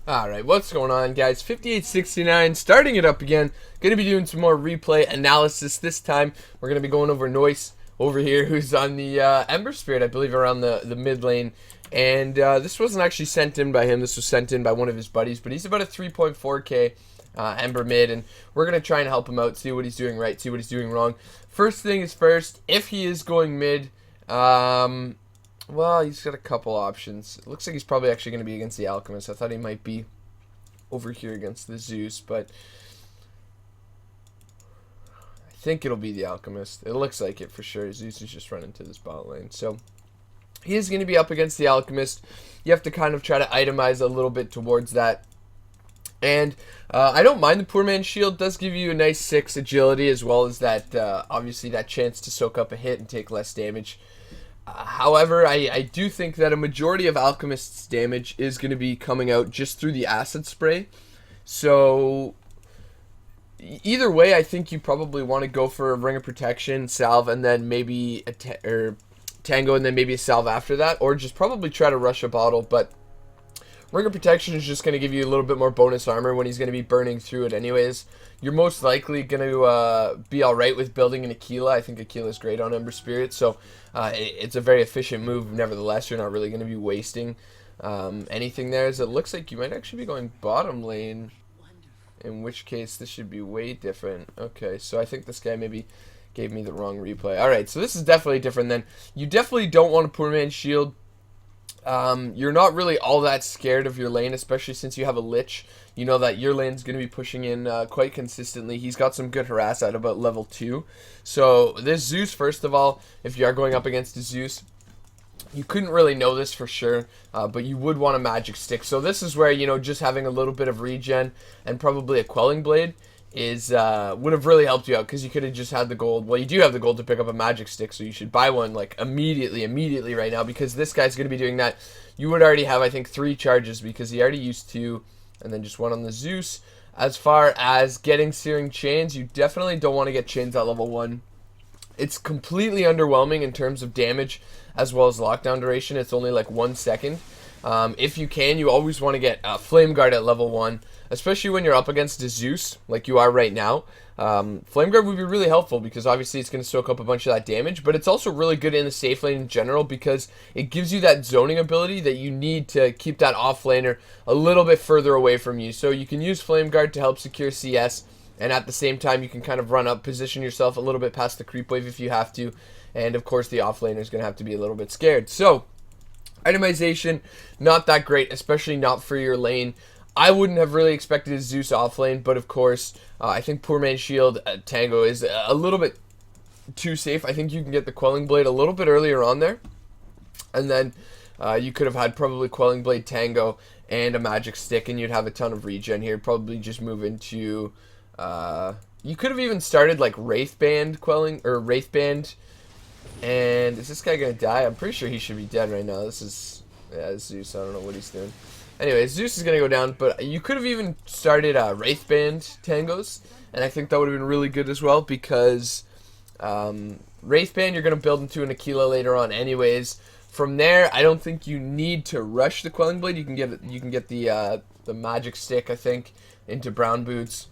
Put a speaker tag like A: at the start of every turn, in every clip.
A: Alright, what's going on, guys? 5869, starting it up again. Gonna be doing some more replay analysis. This time, we're gonna be going over Noice over here, who's on the Ember Spirit, I believe, around the mid lane. And this wasn't actually sent in by him, this was sent in by one of his buddies, but he's about a 3.4k Ember mid, and we're gonna try and help him out, see what he's doing right, see what he's doing wrong. First thing is first, if he is going mid, well, he's got a couple options. It looks like he's probably actually going to be against the Alchemist. I thought he might be over here against the Zeus, but I think it'll be the Alchemist. It looks like it for sure. Zeus is just running to this bot lane. So he is going to be up against the Alchemist. You have to kind of try to itemize a little bit towards that. And I don't mind the Poor Man's Shield. It does give you a nice 6 agility, as well as that, obviously, that chance to soak up a hit and take less damage. However, I do think that a majority of Alchemist's damage is going to be coming out just through the acid spray. So either way, I think you probably want to go for a Ring of Protection, salve, and then maybe a Tango, and then maybe a salve after that, or just probably try to rush a bottle. But Ring of Protection is just going to give you a little bit more bonus armor when he's going to be burning through it anyways. You're most likely going to be alright with building an Aquila. I think Aquila is great on Ember Spirit, so it's a very efficient move. Nevertheless, you're not really going to be wasting anything there, as it looks like you might actually be going bottom lane, in which case this should be way different. Okay, so I think this guy maybe gave me the wrong replay. Alright, so this is definitely different then. You definitely don't want a Poor Man's Shield. You're not really all that scared of your lane, especially since you have a Lich. You know that your lane's going to be pushing in quite consistently. He's got some good harass at about level 2. So this Zeus, first of all, if you are going up against a Zeus, you couldn't really know this for sure, but you would want a magic stick. So this is where, you know, just having a little bit of regen and probably a quelling blade is would have really helped you out, because you could have just had the gold. Well, you do have the gold to pick up a magic stick, so you should buy one like immediately right now, because this guy's going to be doing that. You would already have, I think, 3 charges, because he already used 2 and then just 1 on the Zeus. As far as getting Searing Chains, you definitely don't want to get chains at level 1. It's completely underwhelming in terms of damage as well as lockdown duration. It's only like 1 second. If you can, you always want to get Flame Guard at level 1, especially when you're up against a Zeus like you are right now. Flame Guard would be really helpful, because obviously it's going to soak up a bunch of that damage, but it's also really good in the safe lane in general, because it gives you that zoning ability that you need to keep that off laner a little bit further away from you. So you can use Flame Guard to help secure CS, and at the same time you can kind of run up, position yourself a little bit past the creep wave if you have to, and of course the off laner is going to have to be a little bit scared. So itemization, not that great, especially not for your lane. I wouldn't have really expected a Zeus off lane, but of course, I think Poor Man's Shield Tango is a little bit too safe. I think you can get the Quelling Blade a little bit earlier on there, and then you could have had probably Quelling Blade Tango and a Magic Stick, and you'd have a ton of regen here. Probably just move into... you could have even started like Wraithband Quelling, or Wraithband. And is this guy gonna die? I'm pretty sure he should be dead right now. This is, yeah, Zeus. I don't know what he's doing. Anyway, Zeus is gonna go down, but you could have even started Wraithband Tangos, and I think that would have been really good as well, because Wraithband you're gonna build into an Aquila later on anyways. From there, I don't think you need to rush the Quelling Blade. You can get the Magic Stick, I think, into Brown Boots.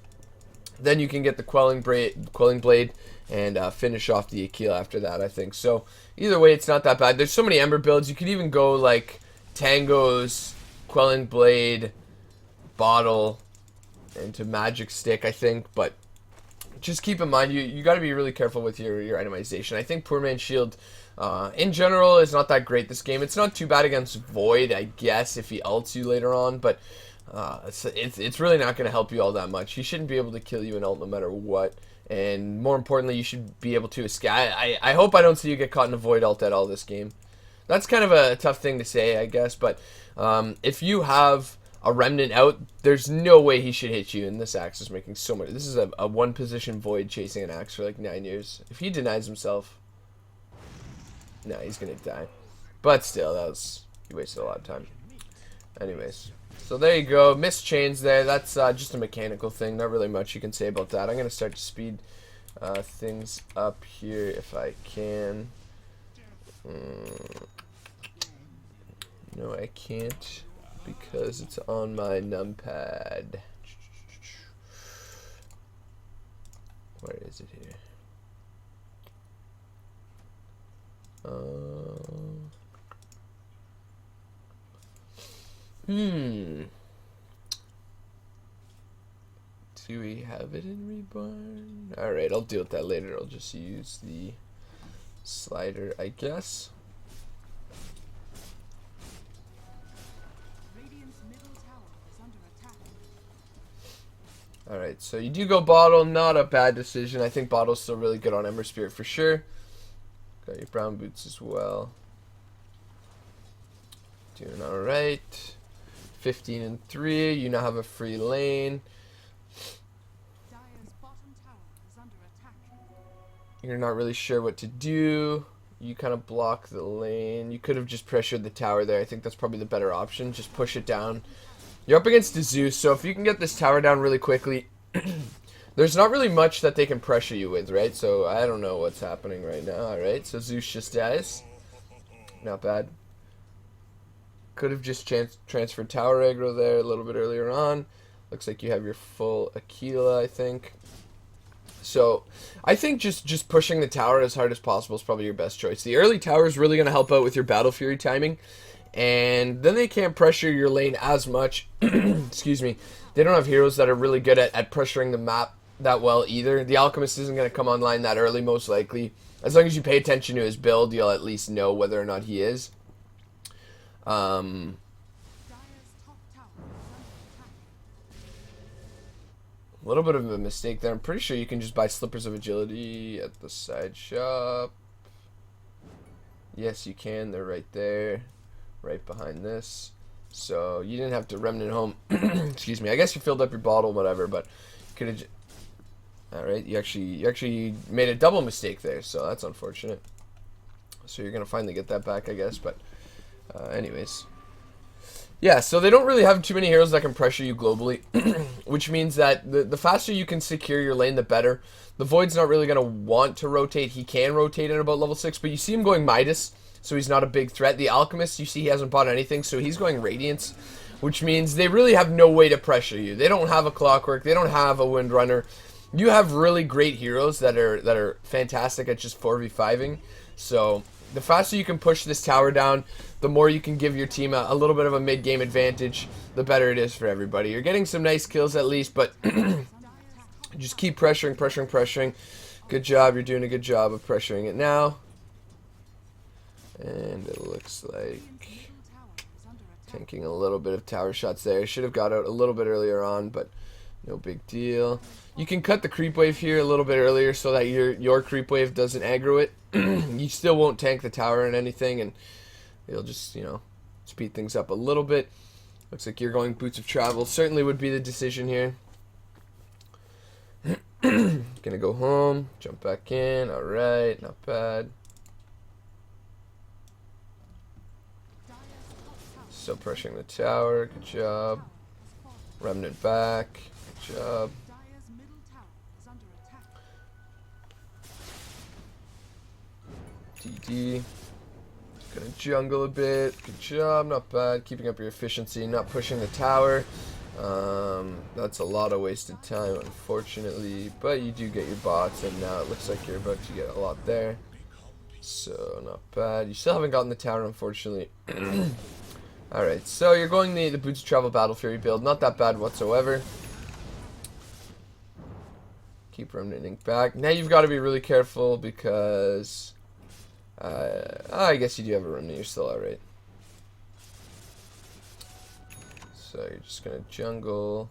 A: Then you can get the Quelling Blade and finish off the Aquila after that, I think. So either way, it's not that bad. There's so many Ember builds. You could even go like Tangos, Quelling Blade, Bottle, into Magic Stick, I think. But just keep in mind, you got to be really careful with your itemization. I think Poor Man's Shield, in general, is not that great this game. It's not too bad against Void, I guess, if he ults you later on, but it's really not going to help you all that much. He shouldn't be able to kill you in ult no matter what. And more importantly, you should be able to escape. I hope I don't see you get caught in a Void ult at all this game. That's kind of a tough thing to say, I guess, but if you have a Remnant out, there's no way he should hit you, and this Axe is making so much. This is a one-position Void chasing an Axe for like 9 years. If he denies himself, no, he's gonna die. But still, he wasted a lot of time. Anyways, so there you go. Missed chains there. That's just a mechanical thing. Not really much you can say about that. I'm going to start to speed things up here if I can. No, I can't. because it's on my numpad. Where is it here? Do we have it in Reborn? Alright, I'll deal with that later. I'll just use the slider, I guess. Alright, so you do go bottle. Not a bad decision. I think bottle's still really good on Ember Spirit for sure. Got your brown boots as well. Doing alright. 15 and 3. You now have a free lane. You're not really sure what to do. You kind of block the lane. You could have just pressured the tower there. I think that's probably the better option. Just push it down. You're up against the Zeus, so if you can get this tower down really quickly, there's not really much that they can pressure you with, right? So I don't know what's happening right now. Alright, so Zeus just dies. Not bad. Could have just transferred tower aggro there a little bit earlier on. Looks like you have your full Aquila, I think. So I think just pushing the tower as hard as possible is probably your best choice. The early tower is really going to help out with your Battle Fury timing. And then they can't pressure your lane as much. Excuse me. They don't have heroes that are really good at pressuring the map that well either. The Alchemist isn't going to come online that early, most likely. As long as you pay attention to his build, you'll at least know whether or not he is. A little bit of a mistake there. I'm pretty sure you can just buy Slippers of Agility at the side shop. Yes, you can. They're right there. Right behind this. So you didn't have to remnant home. Excuse me. I guess you filled up your bottle, whatever, but could have. Alright, you actually made a double mistake there, so that's unfortunate. So you're gonna finally get that back, I guess, but anyways. Yeah, so they don't really have too many heroes that can pressure you globally, which means that the faster you can secure your lane, the better. The Void's not really going to want to rotate. He can rotate at about level 6, but you see him going Midas, so he's not a big threat. The Alchemist, you see he hasn't bought anything, so he's going Radiance, which means they really have no way to pressure you. They don't have a Clockwork. They don't have a Windrunner. You have really great heroes that are fantastic at just 4v5ing, so the faster you can push this tower down, the more you can give your team a little bit of a mid-game advantage, the better it is for everybody. You're getting some nice kills at least, but just keep pressuring. Good job. You're doing a good job of pressuring it now. And it looks like tanking a little bit of tower shots there. Should have got out a little bit earlier on, but no big deal. You can cut the creep wave here a little bit earlier so that your creep wave doesn't aggro it. You still won't tank the tower and anything, and it'll just, you know, speed things up a little bit. Looks like you're going Boots of Travel. Certainly would be the decision here. Gonna go home, jump back in. Alright, not bad. Still pressuring the tower. Good job. Remnant back. Good job. DD. Gonna jungle a bit. Good job. Not bad. Keeping up your efficiency. Not pushing the tower. That's a lot of wasted time, unfortunately. But you do get your bots, and now it looks like you're about to get a lot there. So, not bad. You still haven't gotten the tower, unfortunately. Alright, so you're going the Boots of Travel Battle Fury build. Not that bad whatsoever. Keep remnanting back. Now you've got to be really careful because... I guess you do have a remnant. You're still alright. So you're just going to jungle.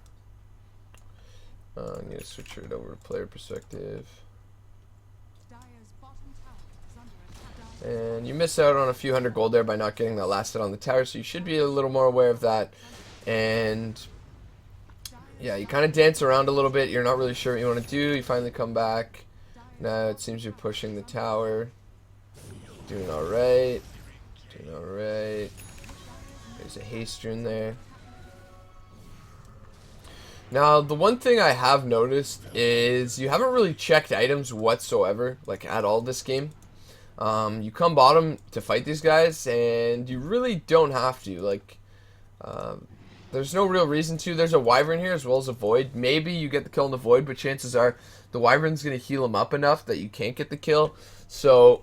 A: I'm going to switch it over to player perspective. And you miss out on a few hundred gold there by not getting that last hit on the tower, so you should be a little more aware of that. And yeah, you kind of dance around a little bit. You're not really sure what you want to do. You finally come back. Now it seems you're pushing the tower. Doing alright. Doing alright. There's a haste rune there. Now, the one thing I have noticed is you haven't really checked items whatsoever, like at all this game. You come bottom to fight these guys, and you really don't have to. Like, There's no real reason to. There's a Wyvern here as well as a Void. Maybe you get the kill in the Void, but chances are the Wyvern's going to heal him up enough that you can't get the kill. So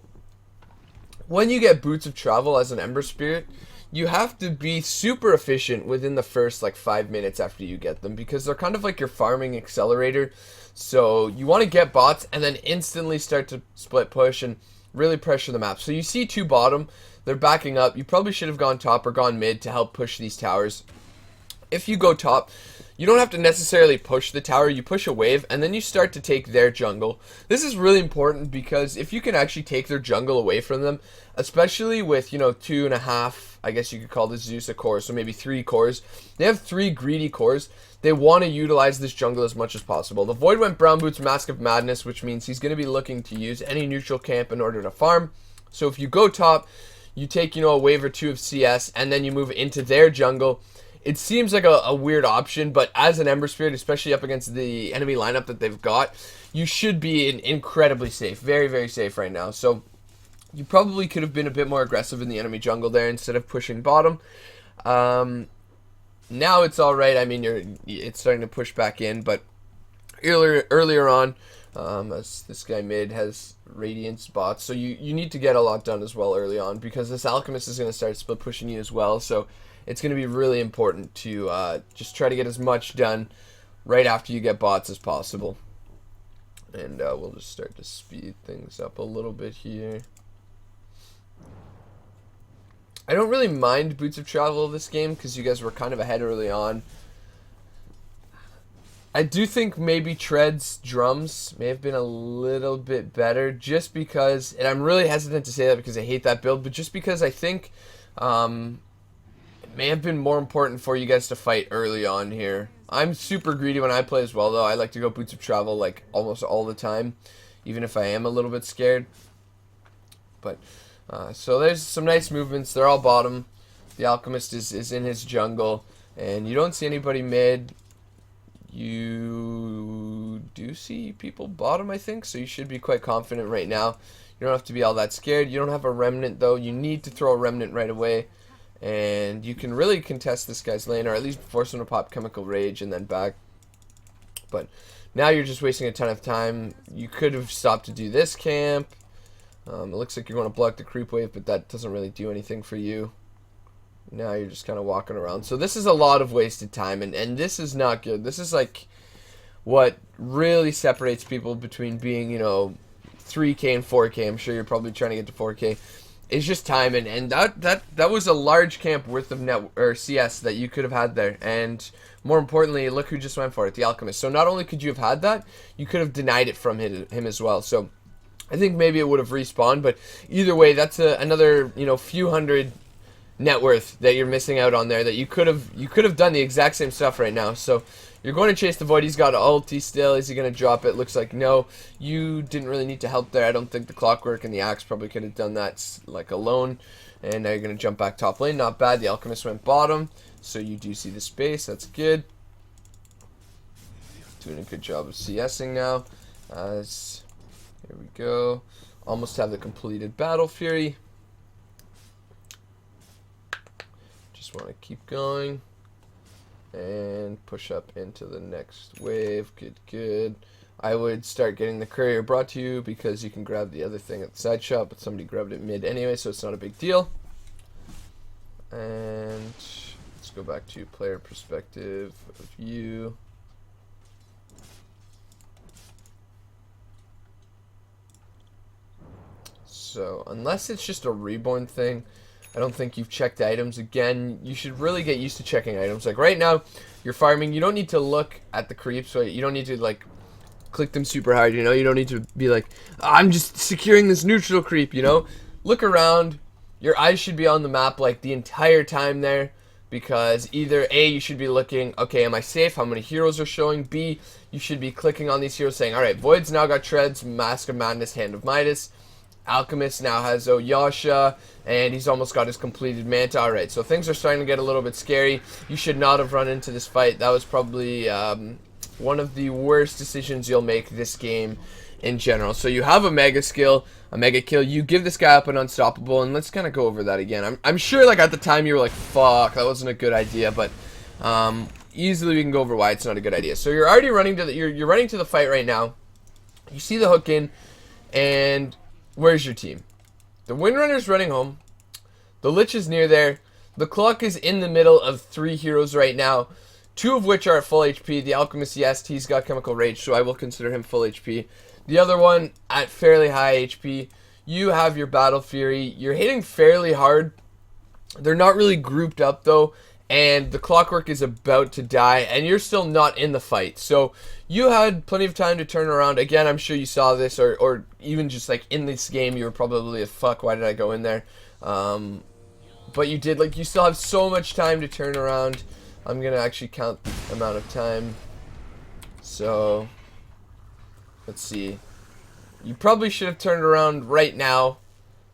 A: when you get Boots of Travel as an Ember Spirit, you have to be super efficient within the first like 5 minutes after you get them, because they're kind of like your farming accelerator. So you want to get bots and then instantly start to split push and really pressure the map. So you see 2 bottom, they're backing up. You probably should have gone top or gone mid to help push these towers. If you go top, you don't have to necessarily push the tower, you push a wave, and then you start to take their jungle. This is really important because if you can actually take their jungle away from them, especially with, 2.5, I guess you could call this Zeus a core, so maybe 3 cores. They have 3 greedy cores. They want to utilize this jungle as much as possible. The Void went Brown Boots Mask of Madness, which means he's going to be looking to use any neutral camp in order to farm. So if you go top, you take, a wave or 2 of CS, and then you move into their jungle. It seems like a weird option, but as an Ember Spirit, especially up against the enemy lineup that they've got, you should be incredibly safe. Very, very safe right now. So you probably could have been a bit more aggressive in the enemy jungle there instead of pushing bottom. Now it's alright. I mean, it's starting to push back in, but earlier on, as this guy mid has Radiance bots, so you need to get a lot done as well early on, because this Alchemist is going to start split pushing you as well. So it's going to be really important to just try to get as much done right after you get bots as possible. And we'll just start to speed things up a little bit here. I don't really mind Boots of Travel this game because you guys were kind of ahead early on. I do think maybe Tread's drums may have been a little bit better, just because, and I'm really hesitant to say that because I hate that build, but just because I think it may have been more important for you guys to fight early on here. I'm super greedy when I play as well, though. I like to go Boots of Travel like almost all the time, even if I am a little bit scared. But so there's some nice movements. They're all bottom. The Alchemist is in his jungle, and you don't see anybody mid. You do see people bottom, I think, so you should be quite confident right now. You don't have to be all that scared. You don't have a Remnant, though. You need to throw a Remnant right away, and you can really contest this guy's lane, or at least force him to pop Chemical Rage and then back. But now you're just wasting a ton of time. You could have stopped to do this camp. It looks like you're going to block the creep wave, but that doesn't really do anything for you. Now you're just kind of walking around. So this is a lot of wasted time, and this is not good. This is like what really separates people between being, 3K and 4K. I'm sure you're probably trying to get to 4K. It's just time, and that was a large camp worth of net or CS that you could have had there. And more importantly, look who just went for it, the Alchemist. So not only could you have had that, you could have denied it from him as well. So I think maybe it would have respawned, but either way, that's another few hundred net worth that you're missing out on there that you could have done the exact same stuff right now. So you're going to chase the Void. He's got ulti still. Is he going to drop it? Looks like no. You didn't really need to help there. I don't think the Clockwork and the Axe probably could have done that like alone. And now you're going to jump back top lane. Not bad. The Alchemist went bottom, so you do see the space. That's good. Doing a good job of CSing now. Here we go. Almost have the completed Battle Fury. Just want to keep going. And push up into the next wave. Good, good. I would start getting the courier brought to you because you can grab the other thing at the side shop, but somebody grabbed it mid anyway, so it's not a big deal. And let's go back to player perspective of you. So unless it's just a reborn thing, I don't think you've checked items again. You should really get used to checking items. Like right now, you're farming. You don't need to look at the creeps. So you don't need to like click them super hard. You don't need to be like, I'm just securing this neutral creep. Look around. Your eyes should be on the map like the entire time there, because either A, you should be looking, okay, am I safe? How many heroes are showing? B, you should be clicking on these heroes saying, all right, Void's now got Treads, Mask of Madness, Hand of Midas. Alchemist now has Oyasha, and he's almost got his completed Manta. Alright, so things are starting to get a little bit scary. You should not have run into this fight. That was probably one of the worst decisions you'll make this game in general. So you have a mega skill, a mega kill. You give this guy up an unstoppable, and let's kind of go over that again. I'm sure like at the time you were like, fuck, that wasn't a good idea, but easily we can go over why it's not a good idea. So you're already running to the, you're running to the fight right now. You see the hook in, and where's your team? The Windrunner's running home. The Lich is near there. The clock is in the middle of 3 heroes right now, 2 of which are at full HP. The Alchemist, yes, he's got Chemical Rage, so I will consider him full HP. The other one at fairly high HP. You have your Battle Fury. You're hitting fairly hard. They're not really grouped up though, and the Clockwork is about to die, and you're still not in the fight. So you had plenty of time to turn around. Again, I'm sure you saw this, or even just like in this game, you were probably like, fuck, why did I go in there? But you did, like, you still have so much time to turn around. I'm gonna actually count the amount of time. So let's see. You probably should have turned around right now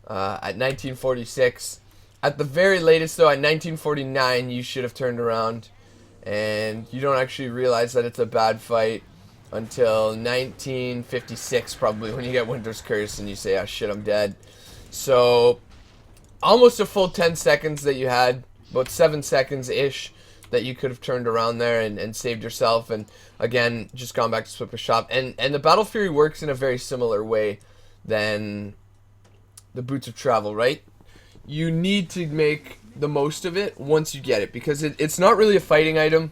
A: at 1946. At the very latest, though, at 1949, you should have turned around. And you don't actually realize that it's a bad fight until 1956, probably, when you get Winter's Curse and you say, oh shit, I'm dead. So almost a full 10 seconds that you had, about 7 seconds-ish, that you could have turned around there and saved yourself, and again, just gone back to Swip a Shop. And the Battle Fury works in a very similar way than the Boots of Travel, right? You need to make the most of it once you get it, because it's not really a fighting item,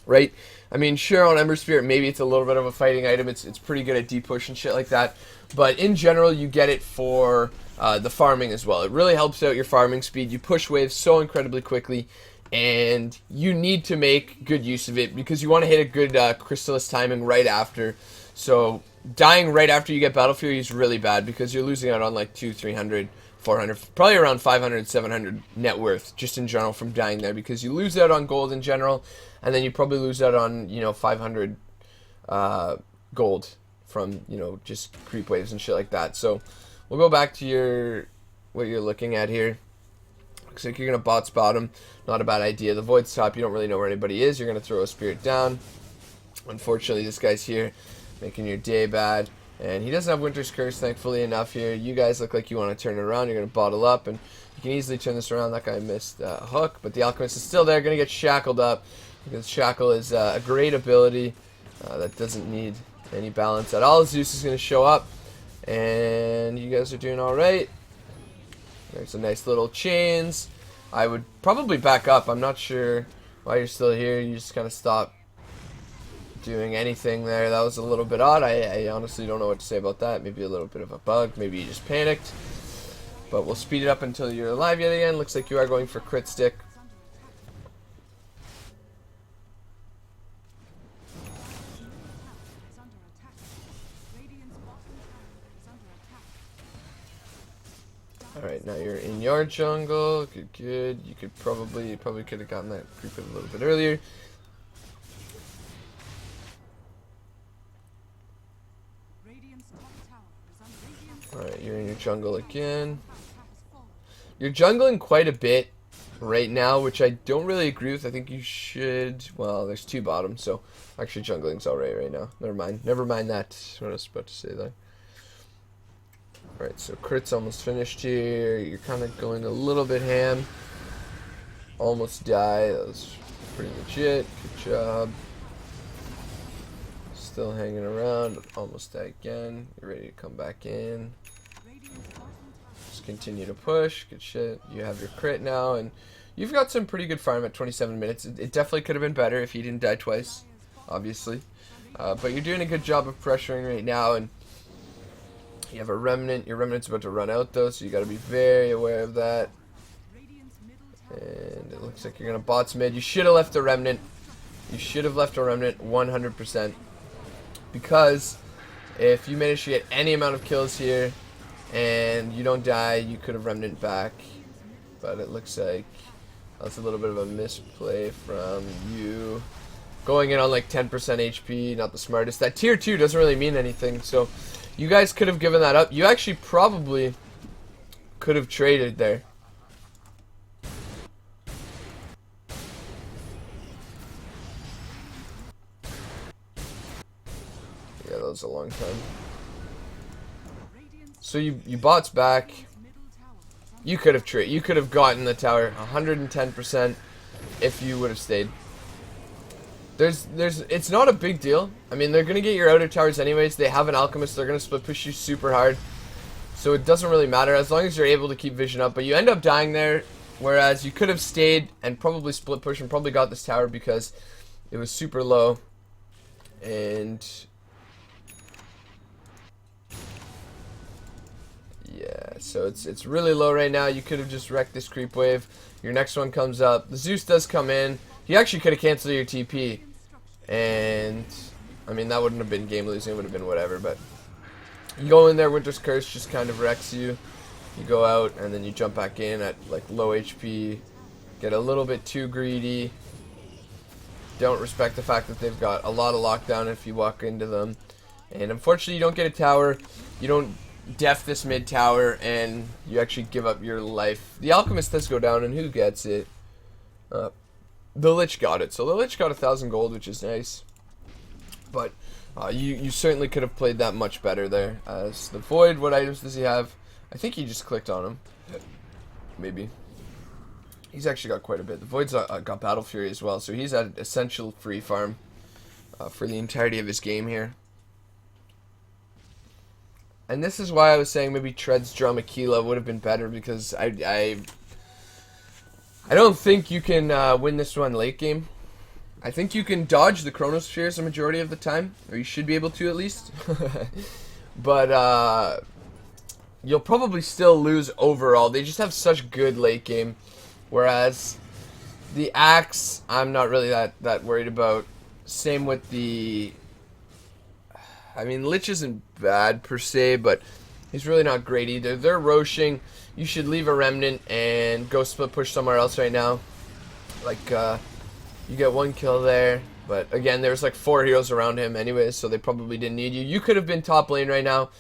A: right? I mean, sure, on Ember Spirit, maybe it's a little bit of a fighting item. It's pretty good at deep push and shit like that. But in general, you get it for the farming as well. It really helps out your farming speed. You push waves so incredibly quickly, and you need to make good use of it because you want to hit a good Chrysalis timing right after. So dying right after you get Battle Fury is really bad because you're losing out on like 200, 300, 400, probably around 500, 700 net worth just in general from dying there, because you lose out on gold in general, and then you probably lose out on, you know, 500 gold from, you know, just creep waves and shit like that. So we'll go back to what you're looking at here. Looks like you're going to bot spot him. Not a bad idea. The Void's top, you don't really know where anybody is. You're going to throw a Spirit down. Unfortunately, this guy's here, making your day bad. And he doesn't have Winter's Curse, thankfully enough here. You guys look like you want to turn it around. You're going to bottle up, and you can easily turn this around. That guy missed hook, but the Alchemist is still there. Going to get shackled up, because Shackle is a great ability that doesn't need any balance at all. Zeus is going to show up, and you guys are doing all right. There's some nice little chains. I would probably back up. I'm not sure why you're still here. You just kind of stop doing anything there. That was a little bit odd. I honestly don't know what to say about that. Maybe a little bit of a bug. Maybe you just panicked. But we'll speed it up until you're alive yet again. Looks like you are going for crit stick. Alright, now you're in your jungle. Good, good. You could probably could have gotten that creep a little bit earlier. Alright, you're in your jungle again. You're jungling quite a bit right now, which I don't really agree with. I think you should... Well, there's 2 bottoms, so actually jungling's alright right now. Never mind. Never mind that. What I was about to say there. Alright, so crit's almost finished here. You're kind of going a little bit ham. Almost die. That was pretty legit. Good job. Still hanging around. Almost die again. You're ready to come back in. Just continue to push. Good shit. You have your crit now, and you've got some pretty good farm at 27 minutes. It definitely could have been better if you didn't die twice, obviously. But you're doing a good job of pressuring right now, and you have a remnant. Your remnant's about to run out, though, so you got to be very aware of that. And it looks like you're going to bots mid. You should have left a remnant. You should have left a remnant 100%. Because if you manage to get any amount of kills here and you don't die, you could have remnant back. But it looks like that's a little bit of a misplay from you. Going in on like 10% HP, not the smartest. That tier 2 doesn't really mean anything, so you guys could have given that up. You actually probably could have traded there. Yeah, that was a long time. So you bots back. You could have gotten the tower 110% if you would have stayed. It's not a big deal. I mean, they're gonna get your outer towers anyways. They have an alchemist. They're gonna split push you super hard, so it doesn't really matter as long as you're able to keep vision up. But you end up dying there, whereas you could have stayed and probably split push and probably got this tower because it was super low. And yeah, so it's really low right now. You could have just wrecked this creep wave. Your next one comes up. The Zeus does come in. He actually could have canceled your TP. And, I mean, that wouldn't have been game losing. It would have been whatever. But you go in there, Winter's Curse just kind of wrecks you. You go out, and then you jump back in at, like, low HP. Get a little bit too greedy. Don't respect the fact that they've got a lot of lockdown if you walk into them. And, unfortunately, you don't get a tower. You don't def this mid tower, and you actually give up your life. The Alchemist does go down, and who gets it? The Lich got it. So the Lich got 1,000 gold, which is nice. But you certainly could have played that much better there. As the Void, what items does he have? I think he just clicked on him. Maybe. He's actually got quite a bit. The Void's got Battle Fury as well, so he's at essential free farm for the entirety of his game here. And this is why I was saying maybe Tread's Drum Aquila would have been better, because I don't think you can win this one late game. I think you can dodge the Chronospheres a majority of the time, or you should be able to at least. But you'll probably still lose overall. They just have such good late game, whereas the Axe, I'm not really that worried about. Same with the... I mean, Lich isn't bad per se, but he's really not great either. They're roshing. You should leave a remnant and go split push somewhere else right now. Like, you get one kill there. But again, there's like 4 heroes around him anyways, so they probably didn't need you. You could have been top lane right now.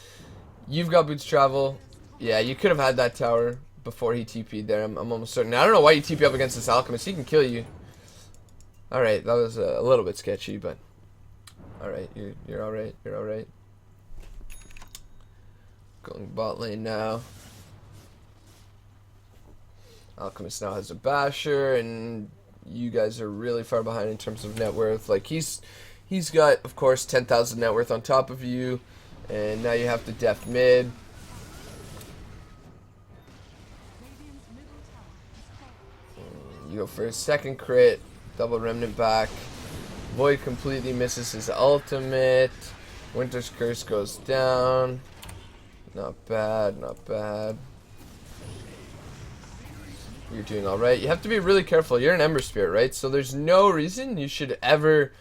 A: You've got boots travel. Yeah, you could have had that tower before he TP'd there. I'm almost certain. I don't know why you TP up against this Alchemist. He can kill you. Alright, that was a little bit sketchy, but... Alright, you're alright. You're alright. Going bot lane now. Alchemist now has a Basher, and you guys are really far behind in terms of net worth. Like, he's got, of course, 10,000 net worth on top of you, and now you have to def mid. You go for a second crit, double remnant back. Void completely misses his ultimate. Winter's Curse goes down. Not bad, not bad. You're doing alright. You have to be really careful. You're an Ember Spirit, right? So there's no reason you should ever,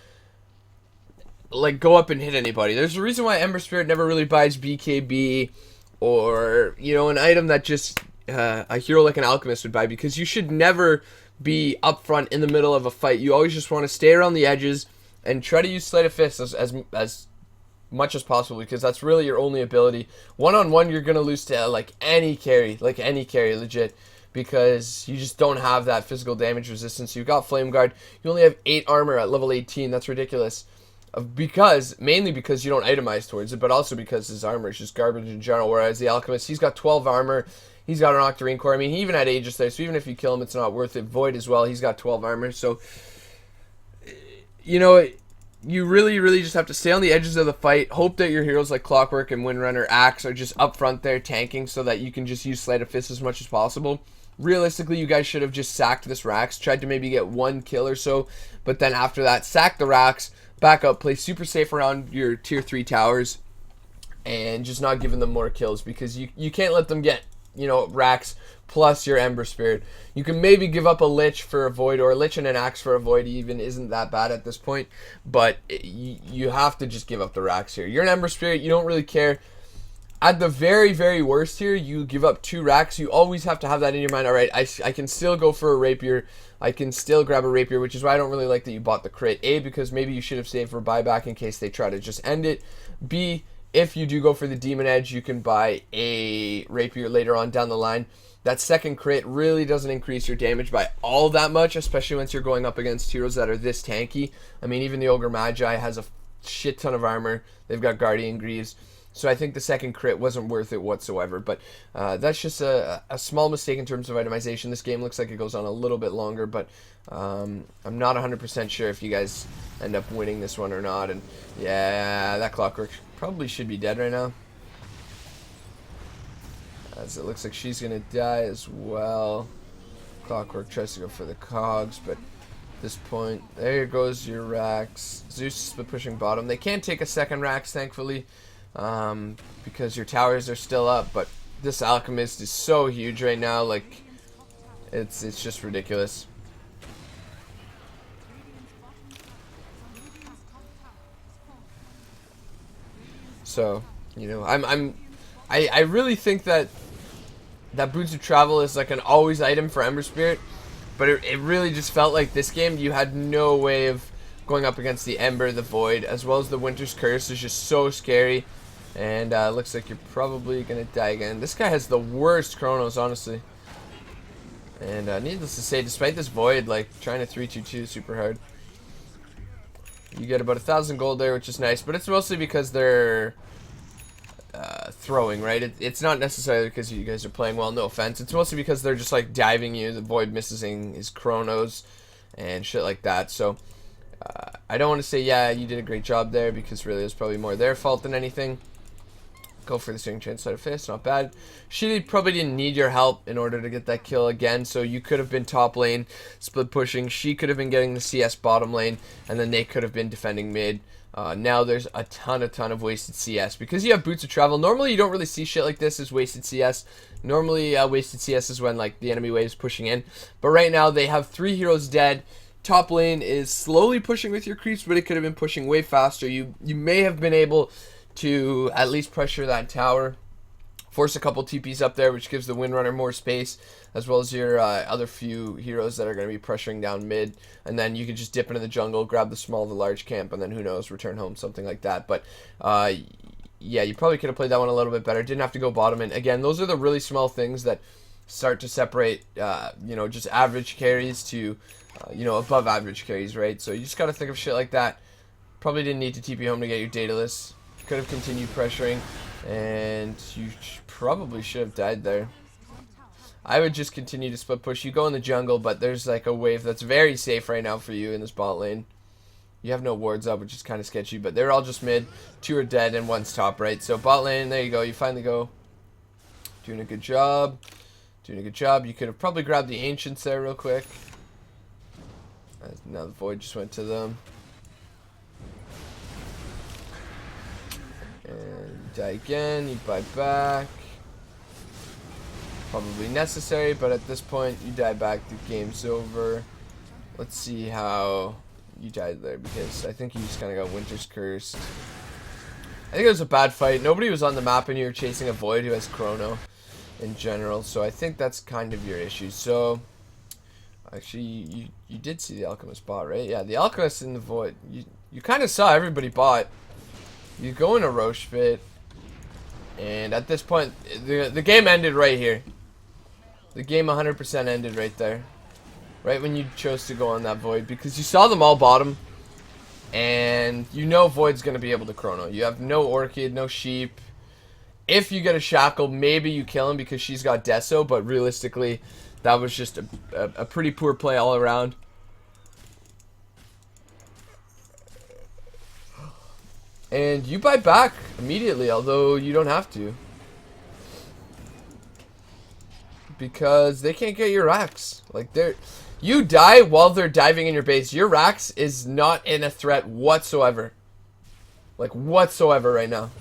A: like, go up and hit anybody. There's a reason why Ember Spirit never really buys BKB or, you know, an item that just a hero like an Alchemist would buy, because you should never be up front in the middle of a fight. You always just want to stay around the edges and try to use Sleight of Fist as much as possible, because that's really your only ability. One-on-one, you're going to lose to, like, any carry, legit, because you just don't have that physical damage resistance. You've got Flame Guard. You only have 8 armor at level 18. That's ridiculous. Mainly because you don't itemize towards it, but also because his armor is just garbage in general, whereas the Alchemist, he's got 12 armor. He's got an Octarine Core. I mean, he even had Aegis there, so even if you kill him, it's not worth it. Void as well, he's got 12 armor. So, you know, you really just have to stay on the edges of the fight. Hope that your heroes like Clockwork and Windrunner, Axe are just up front there tanking, so that you can just use Sleight of Fist as much as possible. Realistically, you guys should have just sacked this Rax, tried to maybe get 1 kill or so, but then after that, sack the Rax, back up, play super safe around your tier 3 towers, and just not giving them more kills, because you can't let them get, you know, Rax plus your Ember Spirit. You can maybe give up a Lich for a Void, or a Lich and an Axe for a Void even isn't that bad at this point, but you have to just give up the Rax here. You're an Ember Spirit, you don't really care. At the very worst here, you give up 2 Rax. You always have to have that in your mind. Alright, I can still go for a Rapier. I can still grab a Rapier, which is why I don't really like that you bought the crit. A, because maybe you should have saved for buyback in case they try to just end it. B, if you do go for the Demon Edge, you can buy a Rapier later on down the line. That second crit really doesn't increase your damage by all that much, especially once you're going up against heroes that are this tanky. I mean, even the Ogre Magi has a shit ton of armor. They've got Guardian Greaves. So I think the second crit wasn't worth it whatsoever. But that's just a small mistake in terms of itemization. This game looks like it goes on a little bit longer, but I'm not 100% sure if you guys end up winning this one or not. And yeah, that Clockwork probably should be dead right now, as it looks like she's going to die as well. Clockwork tries to go for the cogs, but at this point, there goes your Rax. Zeus is pushing bottom. They can't take a second Rax, thankfully, because your towers are still up, but this Alchemist is so huge right now, like, it's just ridiculous. So, you know, I really think that Boots of Travel is like an always item for Ember Spirit, but it really just felt like this game you had no way of going up against the Ember, the Void, as well as the Winter's Curse is just so scary. And looks like you're probably gonna die again. This guy has the worst Chronos, honestly. And needless to say, despite this Void, like, trying to 3-2-2 super hard. You get about 1,000 gold there, which is nice, but it's mostly because they're throwing, right? It's not necessarily because you guys are playing well, no offense. It's mostly because they're just, like, diving you. The Void missing his Chronos and shit like that. So, I don't want to say, yeah, you did a great job there, because really it's probably more their fault than anything. Go for the swing translator fist, not bad. She probably didn't need your help in order to get that kill again, so you could have been top lane, split pushing. She could have been getting the CS bottom lane, and then they could have been defending mid. Now there's a ton of wasted CS. Because you have Boots of Travel, normally you don't really see shit like this as wasted CS. Normally wasted CS is when like the enemy wave is pushing in. But right now they have 3 heroes dead. Top lane is slowly pushing with your creeps, but it could have been pushing way faster. You may have been able to at least pressure that tower, force a couple TPs up there, which gives the Windrunner more space, as well as your other few heroes that are going to be pressuring down mid, and then you can just dip into the jungle, grab the small, the large camp, and then who knows, return home, something like that. But yeah, you probably could have played that one a little bit better. Didn't have to go bottom, and again, those are the really small things that start to separate, you know, just average carries to, you know, above average carries, right? So you just got to think of shit like that. Probably didn't need to TP home to get your Daedalus. Could have continued pressuring, and you probably should have died there. I would just continue to split push. You go in the jungle, but there's like a wave that's very safe right now for you in this bot lane. You have no wards up, which is kind of sketchy, but they're all just mid. 2 are dead and 1's top, right? So bot lane, there you go. You finally go. Doing a good job. Doing a good job. You could have probably grabbed the Ancients there real quick. Now the Void just went to them. And you die again, you buy back. Probably necessary, but at this point, you die back, the game's over. Let's see how you died there, because I think you just kind of got Winter's Cursed. I think it was a bad fight. Nobody was on the map, and you were chasing a Void who has Chrono in general, so I think that's kind of your issue. So, actually, you did see the Alchemist bot, right? Yeah, the Alchemist in the Void. You kind of saw everybody bot. You go in a Roche pit, and at this point, the game ended right here. The game 100% ended right there. Right when you chose to go on that Void, because you saw them all bottom, and you know Void's going to be able to Chrono. You have no Orchid, no Sheep. If you get a Shackle, maybe you kill him because she's got Deso, but realistically, that was just a pretty poor play all around. And you buy back immediately, although you don't have to. Because they can't get your Rax. Like, you die while they're diving in your base. Your Rax is not in a threat whatsoever. Like, whatsoever right now.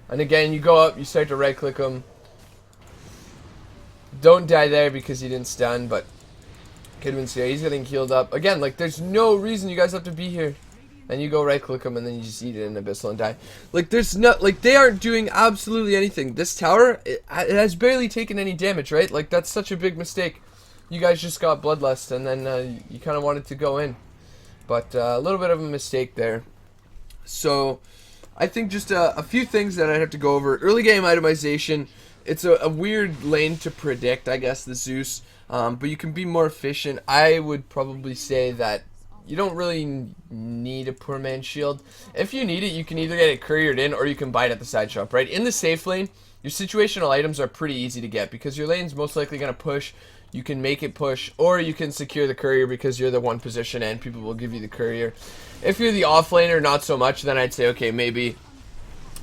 A: And again, you go up, you start to right click them. Don't die there because he didn't stun, but Kidman's here. He's getting healed up. Again, like, there's no reason you guys have to be here. And you go right click them, and then you just eat it in Abyssal and die. Like, there's not, like, they aren't doing absolutely anything. This tower, it has barely taken any damage, right? Like, that's such a big mistake. You guys just got Bloodlust, and then you kind of wanted to go in. But a little bit of a mistake there. So, I think just a few things that I have to go over. Early game itemization. It's a weird lane to predict, I guess, the Zeus. But you can be more efficient. I would probably say that you don't really need a poor man's shield. If you need it, you can either get it couriered in or you can buy it at the side shop, right? In the safe lane, your situational items are pretty easy to get because your lane's most likely going to push. You can make it push, or you can secure the courier because you're the one position and people will give you the courier. If you're the off laner, not so much, then I'd say, okay, maybe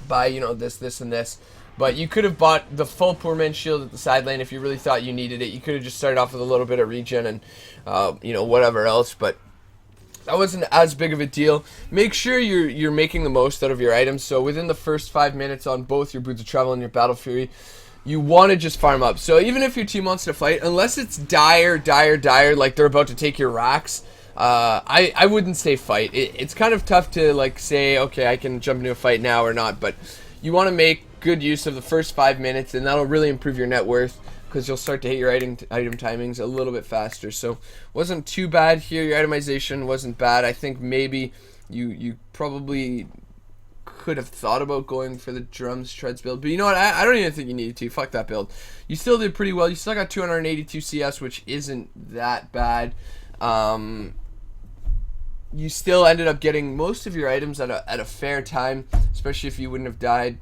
A: buy, you know, this, and this. But you could have bought the full poor man's shield at the side lane if you really thought you needed it. You could have just started off with a little bit of regen and, you know, whatever else. But that wasn't as big of a deal. Make sure you're making the most out of your items. So within the first 5 minutes on both your Boots of Travel and your Battle Fury, you want to just farm up. So even if your team wants to fight, unless it's dire, like they're about to take your racks, I wouldn't say fight. It's kind of tough to like say, okay, I can jump into a fight now or not, but you want to make good use of the first 5 minutes, and that'll really improve your net worth because you'll start to hit your item timings a little bit faster. So wasn't too bad here. Your itemization wasn't bad. I think maybe you probably could have thought about going for the drums treads build, but you know what, I don't even think you needed to. Fuck that build. You still did pretty well. You still got 282 CS, which isn't that bad. You still ended up getting most of your items at a fair time, especially if you wouldn't have died.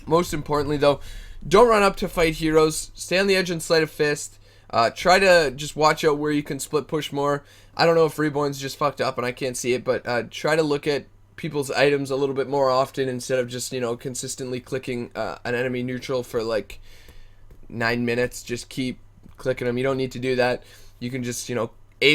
A: Most importantly though, don't run up to fight heroes. Stay on the edge and Sleight of Fist. Try to just watch out where you can split push more. I don't know if Reborn's just fucked up and I can't see it, but try to look at people's items a little bit more often instead of just, you know, consistently clicking an enemy neutral for like 9 minutes. Just keep clicking them. You don't need to do that. You can just, you know,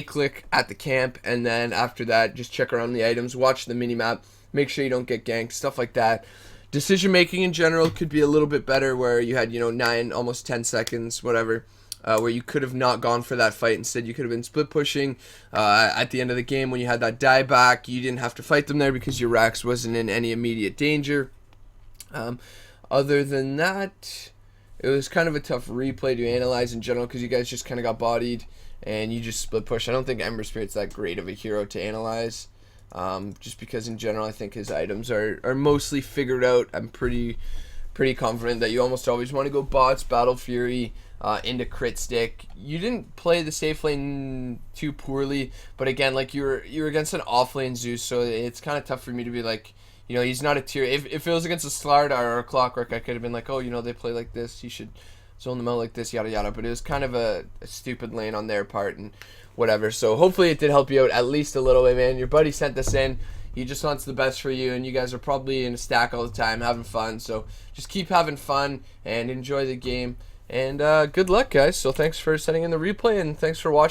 A: click at the camp, and then after that just check around the items, watch the minimap, make sure you don't get ganked, stuff like that. Decision making in general could be a little bit better where you had, you know, 9, almost 10 seconds, whatever, where you could have not gone for that fight. Instead, you could have been split pushing at the end of the game when you had that dieback. You didn't have to fight them there because your Rax wasn't in any immediate danger. Other than that, it was kind of a tough replay to analyze in general because you guys just kind of got bodied and you just split push. I don't think Ember Spirit's that great of a hero to analyze. Just because in general I think his items are mostly figured out. I'm pretty confident that you almost always want to go bots, Battle Fury, into crit stick. You didn't play the safe lane too poorly, but again, like you're against an off lane Zeus, so it's kind of tough for me to be like, you know, he's not a tier. If it was against a Slardar or a Clockwork, I could have been like, oh, you know, they play like this, you should zone them out like this, yada yada. But it was kind of a stupid lane on their part and whatever. So hopefully it did help you out at least a little bit, man. Your buddy sent this in. He just wants the best for you, and you guys are probably in a stack all the time having fun. So just keep having fun and enjoy the game. And good luck, guys. So thanks for sending in the replay, and thanks for watching.